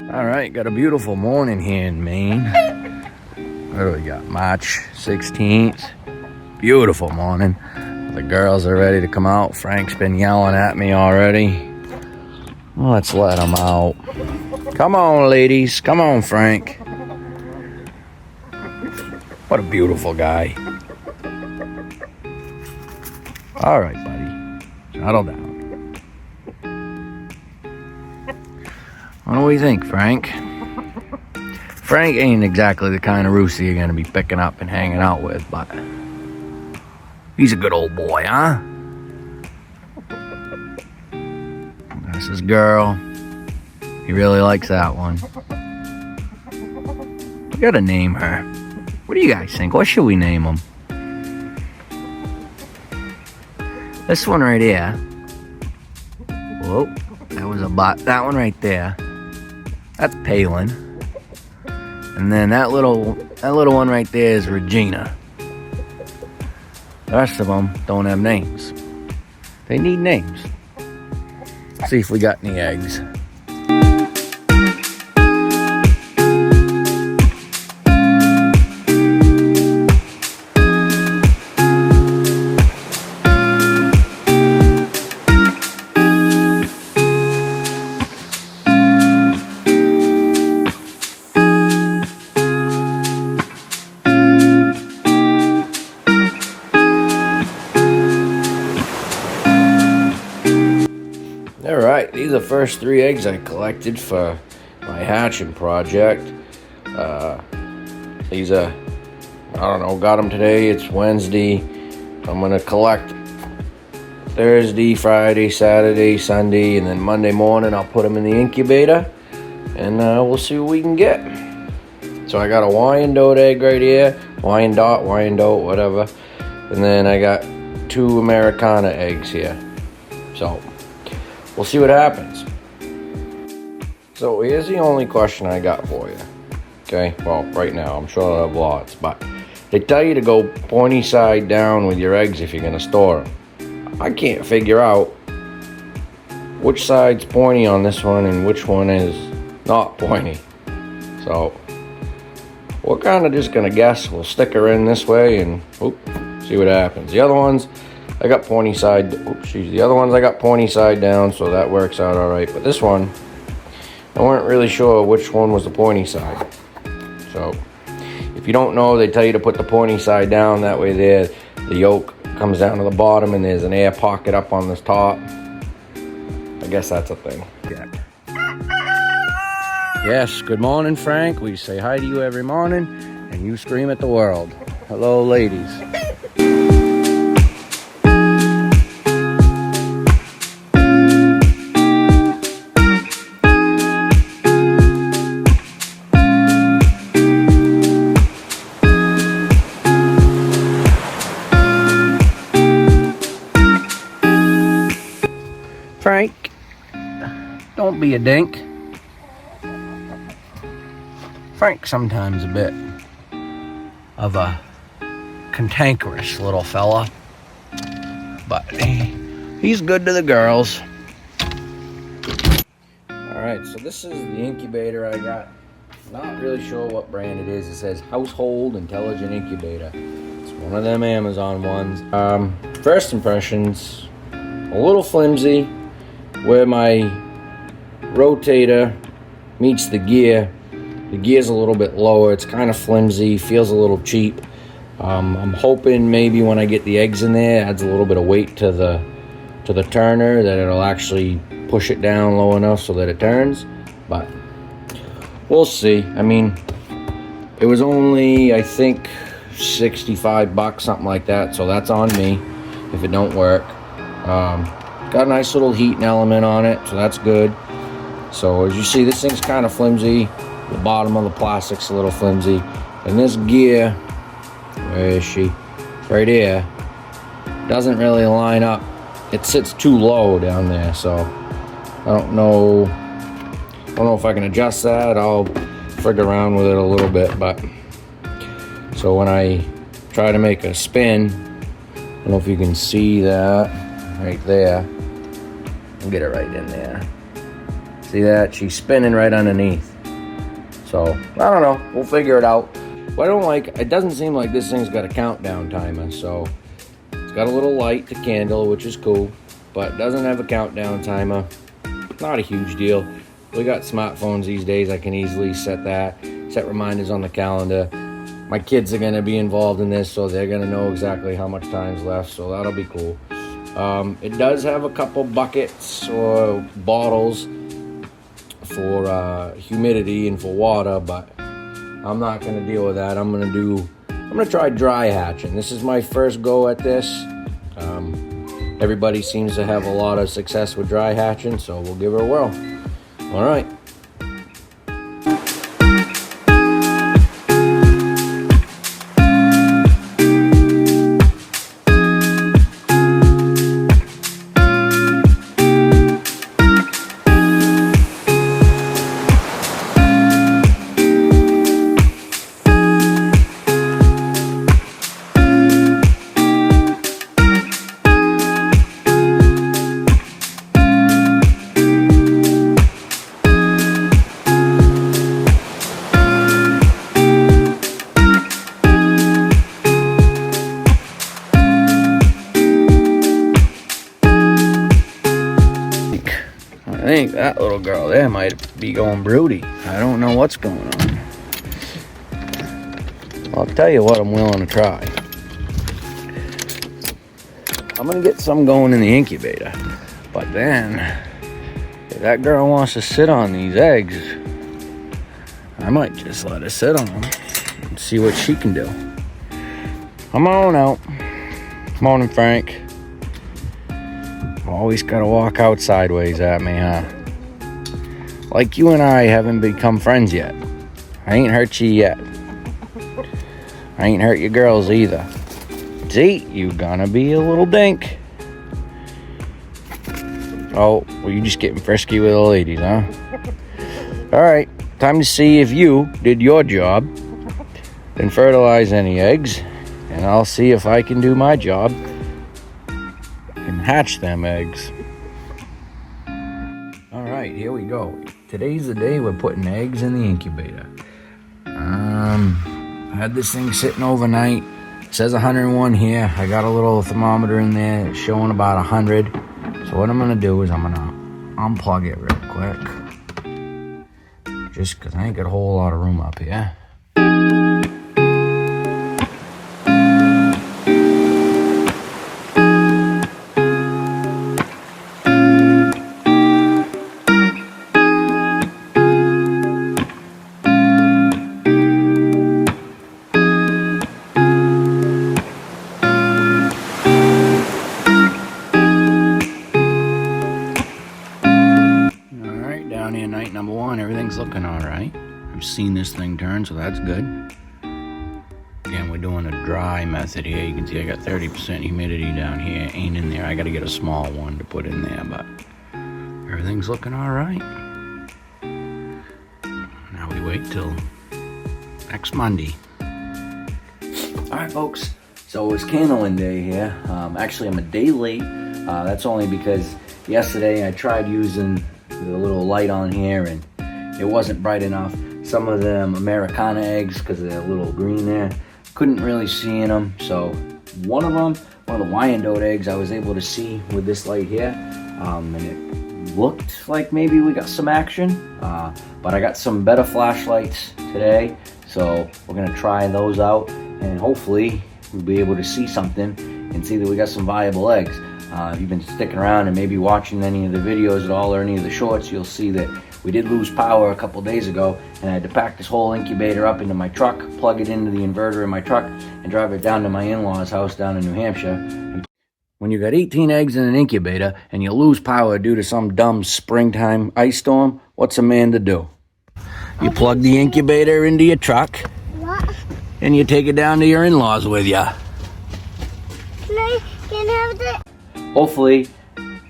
All right, got a beautiful morning here in Maine. What do we got? March 16th. Beautiful morning. The girls are ready to come out. Frank's been yelling at me already. Let's let them out. Come on, ladies. Come on, Frank. What a beautiful guy. All right, buddy. Settle down. What do we think, Frank? Frank ain't exactly the kind of rooster you're going to be picking up and hanging out with, but he's a good old boy, huh? That's his girl. He really likes that one. We gotta name her. What do you guys think? What should we name him? This one right here. Whoa, that was a bot. That one right there. That's Palin. And then that little one right there is Regina. The rest of them don't have names. They need names. Let's see if we got any eggs. Alright, these are the first 3 eggs I collected for my hatching project. These are, I don't know, got them today. It's Wednesday. I'm going to collect Thursday, Friday, Saturday, Sunday, and then Monday morning I'll put them in the incubator and we'll see what we can get. So I got a Wyandotte egg right here, Wyandotte, whatever. And then I got 2 Americana eggs here. So we'll see what happens. So here's the only question I got for you. Okay, well, right now, I'm sure I have lots, but they tell you to go pointy side down with your eggs if you're gonna store them. I can't figure out which side's pointy on this one and which one is not pointy. So we're kind of just gonna guess. We'll stick her in this way and see what happens. The other ones, I got pointy side. The other ones I got pointy side down, so that works out all right. But this one, I weren't really sure which one was the pointy side. So, if you don't know, they tell you to put the pointy side down. That way, there, the yolk comes down to the bottom, and there's an air pocket up on the top. I guess that's a thing. Yeah. Yes. Good morning, Frank. We say hi to you every morning, and you scream at the world. Hello, ladies. Frank, don't be a dink. Frank's sometimes a bit of a cantankerous little fella, but he's good to the girls. Alright, so this is the incubator I got. Not really sure what brand it is. It says Household Intelligent Incubator. It's one of them Amazon ones. First impressions, a little flimsy. Where my rotator meets the gear's a little bit lower. It's kind of flimsy, feels a little cheap. I'm hoping maybe when I get the eggs in there, it adds a little bit of weight to the turner, that it'll actually push it down low enough so that it turns. But we'll see. I mean, it was only, I think, $65, something like that. So that's on me if it don't work. Got a nice little heating element on it, so that's good. So as you see, this thing's kind of flimsy. The bottom of the plastic's a little flimsy. And this gear, where is she? Right here, doesn't really line up. It sits too low down there, so I don't know if I can adjust that. I'll frig around with it a little bit, but so when I try to make a spin, I don't know if you can see that right there. I'll get it right in there. See that? She's spinning right underneath. So, I don't know. We'll figure it out. What I don't like, it doesn't seem like this thing's got a countdown timer. So, it's got a little light, the candle, which is cool. But it doesn't have a countdown timer. Not a huge deal. We got smartphones these days. I can easily set reminders on the calendar. My kids are going to be involved in this, so they're going to know exactly how much time's left. So that'll be cool. It does have a couple buckets or bottles for humidity and for water, but I'm not going to deal with that. I'm going to try dry hatching. This is my first go at this. Everybody seems to have a lot of success with dry hatching, so we'll give it a whirl. All right. I think that little girl there might be going broody. I don't know what's going on. I'll tell you what I'm willing to try. I'm going to get some going in the incubator. But then, if that girl wants to sit on these eggs, I might just let her sit on them and see what she can do. Come on out. Morning, Frank. Always gotta walk out sideways at me, huh? Like you and I haven't become friends yet. I ain't hurt you yet. I ain't hurt your girls either. See, you gonna be a little dink. Oh, well, you just getting frisky with the ladies, huh? Alright, time to see if you did your job. Didn't fertilize any eggs. And I'll see if I can do my job and hatch them eggs. All right, here we go. Today's the day we're putting eggs in the incubator. I had this thing sitting overnight. It says 101 here. I got a little thermometer in there showing about 100. So what I'm gonna do is I'm gonna unplug it real quick. Just because I ain't got a whole lot of room up here. Down here, night number one, everything's looking all right. I've seen this thing turn, so that's good. Again, we're doing a dry method here. You can see I got 30% humidity down here. Ain't in there. I got to get a small one to put in there, but everything's looking all right. Now we wait till next Monday. All right, folks. So it's candling day here. Actually, I'm a day late. That's only because yesterday I tried using the little light on here and it wasn't bright enough. Some of them Americana eggs, because they're a little green there, couldn't really see in them. So one of the Wyandotte eggs I was able to see with this light here, and it looked like maybe we got some action, but I got some better flashlights today, so we're gonna try those out and hopefully we'll be able to see something and see that we got some viable eggs. If you've been sticking around and maybe watching any of the videos at all or any of the shorts, you'll see that we did lose power a couple days ago and I had to pack this whole incubator up into my truck, plug it into the inverter in my truck, and drive it down to my in-laws' house down in New Hampshire. When you got 18 eggs in an incubator and you lose power due to some dumb springtime ice storm, what's a man to do? You plug the incubator into your truck and you take it down to your in-laws with you. Can I have the... Hopefully,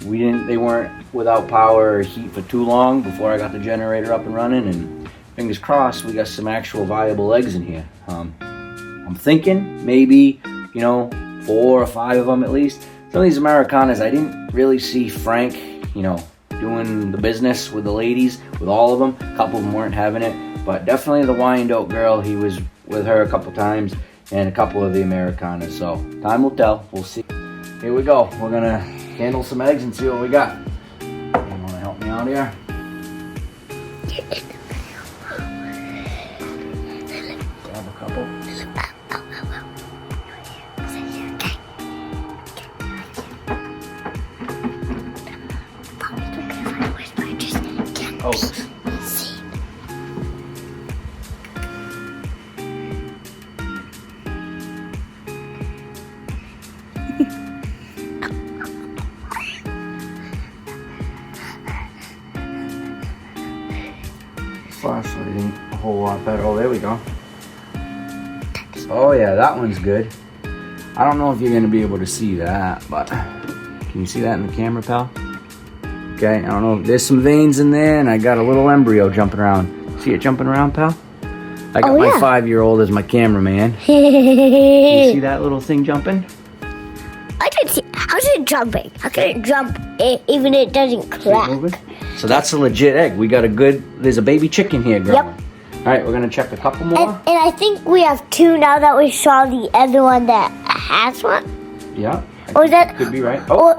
they weren't without power or heat for too long before I got the generator up and running, and fingers crossed we got some actual viable eggs in here. I'm thinking maybe, 4 or 5 of them at least. Some of these Americanas, I didn't really see Frank, doing the business with the ladies, with all of them. A couple of them weren't having it. But definitely the Wyandotte girl, he was with her a couple times, and a couple of the Americanas. So time will tell. We'll see. Here we go. We're gonna handle some eggs and see what we got. You wanna help me out here? Grab a couple. Oh. Flashlight ain't a whole lot better. Oh, there we go. Oh yeah, that one's good. I don't know if you're gonna be able to see that, but can you see that in the camera, pal? Okay, I don't know. There's some veins in there, and I got a little embryo jumping around. See it jumping around, pal? I got my 5-year-old as my cameraman. You see that little thing jumping? I didn't see. How's it jumping? How can it jump even if it doesn't crack? So that's a legit egg. We got a good. There's a baby chicken here growing. Yep. All right, we're gonna check a couple more. And I think we have 2 now that we saw the other one that has one. Yeah. Or that could be right. Oh,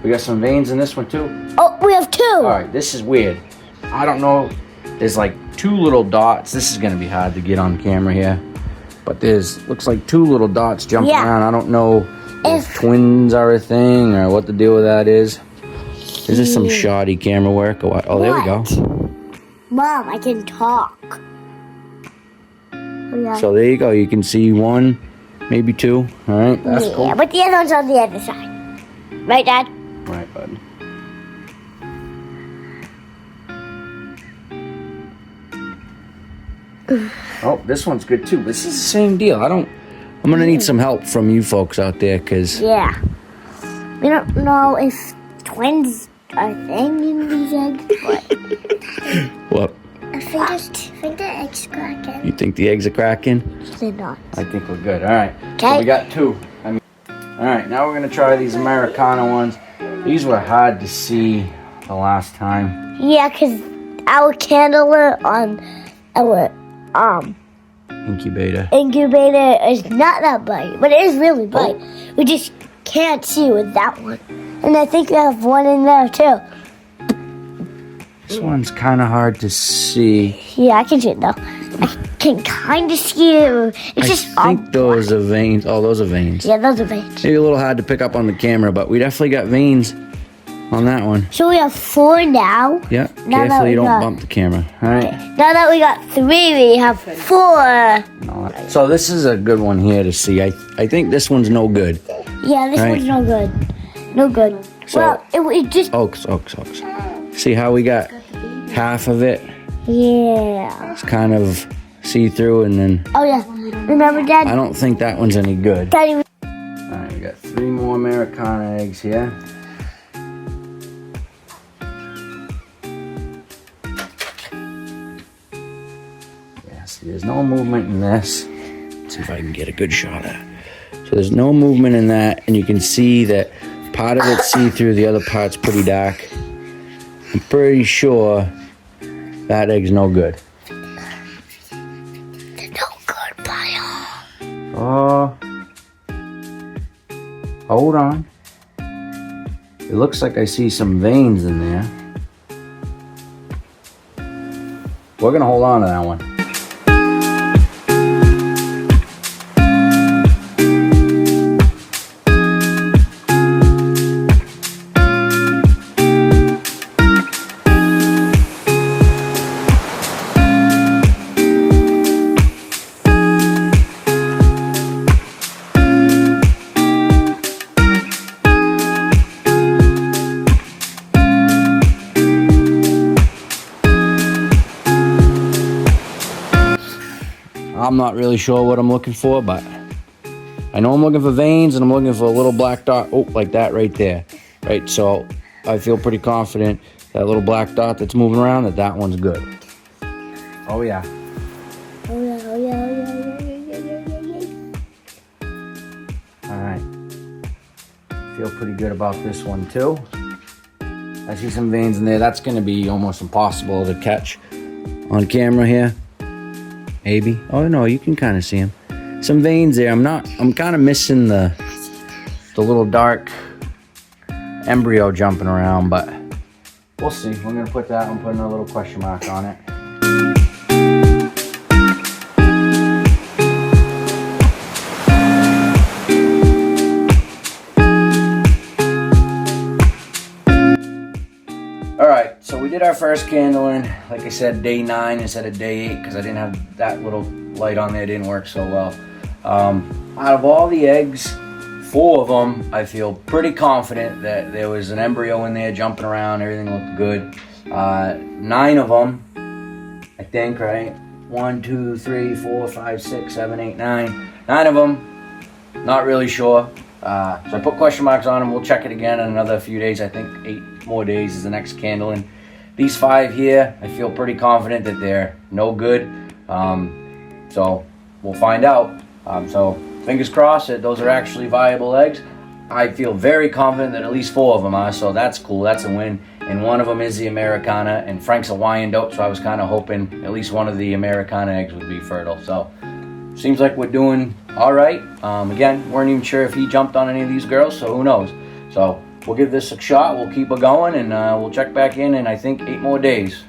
we got some veins in this one too. Oh, we have 2. All right, this is weird. I don't know. There's like 2 little dots. This is gonna be hard to get on camera here, but there's looks like 2 little dots jumping around. I don't know if twins are a thing or what the deal with that is. Is this some shoddy camera work or what? Oh, there we go. Mom, I can talk. Oh, yeah. So there you go. You can see 1, maybe 2. All right, that's cool. Yeah, but the other one's on the other side. Right, Dad? Right, bud. Oh, this one's good too. This is the same deal. I'm gonna need some help from you folks out there, cause yeah, we don't know if twins are a thing in these eggs, but what? I think the eggs cracking. You think the eggs are cracking? They're not. I think we're good. All right. Okay. So we got 2. All right. Now we're gonna try these Americana ones. These were hard to see the last time. Yeah, cause our candle on our incubator is not that bright, but it is really bright. Oh. We just can't see with that one. And I think we have one in there too. This one's kind of hard to see. Yeah, I can see it though. I can kind of see it. It's I think those are veins. Oh, those are veins. Yeah, those are veins. Maybe a little hard to pick up on the camera, but we definitely got veins on that one. So we have 4 now. Yeah, carefully you don't bump the camera. All right. Okay. Now that we got 3, we have 4. So this is a good one here to see. I think this one's no good. Yeah, this one's no good. No good. So, well, it just... Oaks. See how we got half of it? Yeah. It's kind of see-through and then... Oh, yeah. Remember, Dad? I don't think that one's any good. Daddy... All right, we got 3 more Americana eggs here. Yeah, see, there's no movement in this. Let's see if I can get a good shot at it. So there's no movement in that, and you can see that part of it's see-through, the other part's pretty dark. I'm pretty sure that egg's no good. They're no good, Bio. Oh. Hold on. It looks like I see some veins in there. We're gonna hold on to that one. I'm not really sure what I'm looking for, but I know I'm looking for veins and I'm looking for a little black dot. Oh, like that right there. Right, so I feel pretty confident that little black dot that's moving around, that one's good. Oh yeah. Oh yeah. All right. Feel pretty good about this one too. I see some veins in there. That's gonna be almost impossible to catch on camera here. Maybe. Oh no, you can kind of see them. Some veins there. I'm kind of missing the little dark embryo jumping around, but we'll see. We're gonna put that and put a little question mark on it. Alright, so we did our first candling, like I said, day 9 instead of day 8, because I didn't have that little light on there, it didn't work so well. Out of all the eggs, 4 of them, I feel pretty confident that there was an embryo in there jumping around, everything looked good. 9 of them, I think, right? 1, 2, 3, 4, 5, 6, 7, 8, 9. 9 of them, not really sure. So I put question marks on them. We'll check it again in another few days. I think 8 more days is the next candling. These 5 here, I feel pretty confident that they're no good. So we'll find out. So fingers crossed that those are actually viable eggs. I feel very confident that at least 4 of them are, so that's cool. That's a win. And one of them is the Americana, and Frank's a Wyandotte, so I was kind of hoping at least one of the Americana eggs would be fertile. So seems like we're doing all right. Again, weren't even sure if he jumped on any of these girls, so who knows. So we'll give this a shot. We'll keep it going, and we'll check back in I think 8 more days.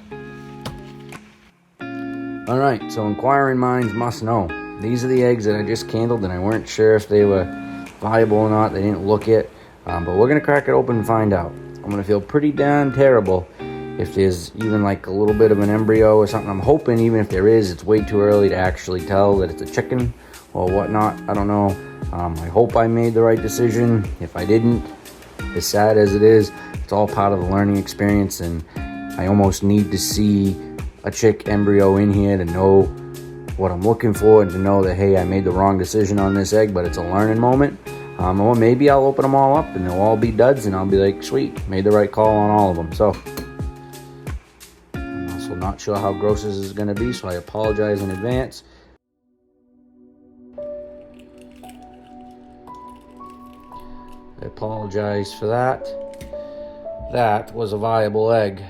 All right, so inquiring minds must know. These are the eggs that I just candled, and I weren't sure if they were viable or not. They didn't look it, but we're gonna crack it open and find out. I'm gonna feel pretty damn terrible if there's even like a little bit of an embryo or something. I'm hoping even if there is, it's way too early to actually tell that it's a chicken or whatnot. I don't know. I hope I made the right decision. If I didn't, as sad as it is, it's all part of the learning experience, and I almost need to see a chick embryo in here to know what I'm looking for and to know that, hey, I made the wrong decision on this egg, but it's a learning moment. Or maybe I'll open them all up and they'll all be duds, and I'll be like, sweet, made the right call on all of them. So I'm also not sure how gross this is going to be, so I apologize in advance. I apologize for that. That was a viable egg.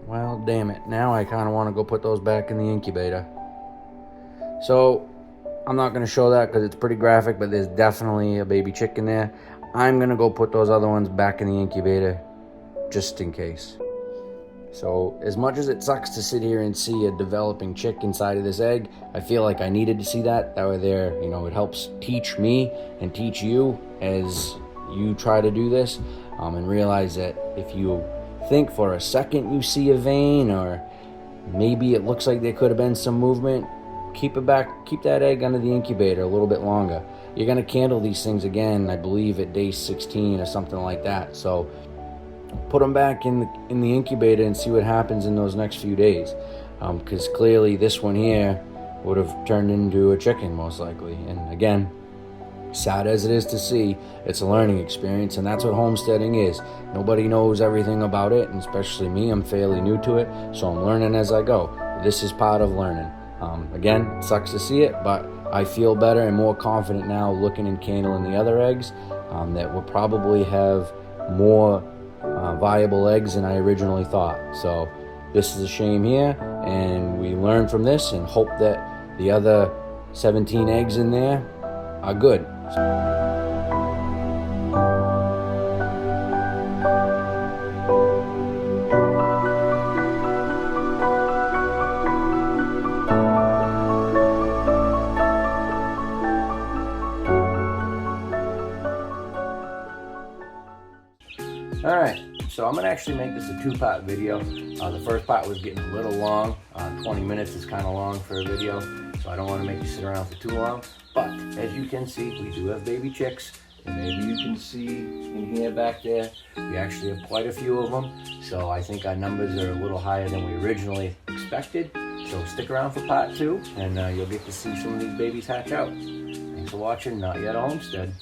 Well, damn it. Now I kind of want to go put those back in the incubator. So I'm not going to show that because it's pretty graphic, but there's definitely a baby chick in there. I'm going to go put those other ones back in the incubator just in case. So as much as it sucks to sit here and see a developing chick inside of this egg, I feel like I needed to see that. That way there, it helps teach me and teach you as you try to do this, and realize that if you think for a second you see a vein, or maybe it looks like there could have been some movement, keep that egg under the incubator a little bit longer. You're going to candle these things again, I believe at day 16 or something like that. So put them back in the incubator and see what happens in those next few days, because clearly this one here would have turned into a chicken most likely. And again, sad as it is to see, it's a learning experience, and that's what homesteading is. Nobody knows everything about it, and especially me, I'm fairly new to it, so I'm learning as I go. This is part of learning. Again, it sucks to see it, but I feel better and more confident now looking and candling the other eggs, that will probably have more viable eggs than I originally thought. So this is a shame here, and we learn from this and hope that the other 17 eggs in there are good. Alright, so I'm going to actually make this a 2-part video. The first part was getting a little long. 20 minutes is kind of long for a video, so I don't want to make you sit around for too long. But as you can see, we do have baby chicks, and maybe you can see in here back there, we actually have quite a few of them. So I think our numbers are a little higher than we originally expected. So stick around for part 2, and you'll get to see some of these babies hatch out. Thanks for watching Not Yet a Homestead.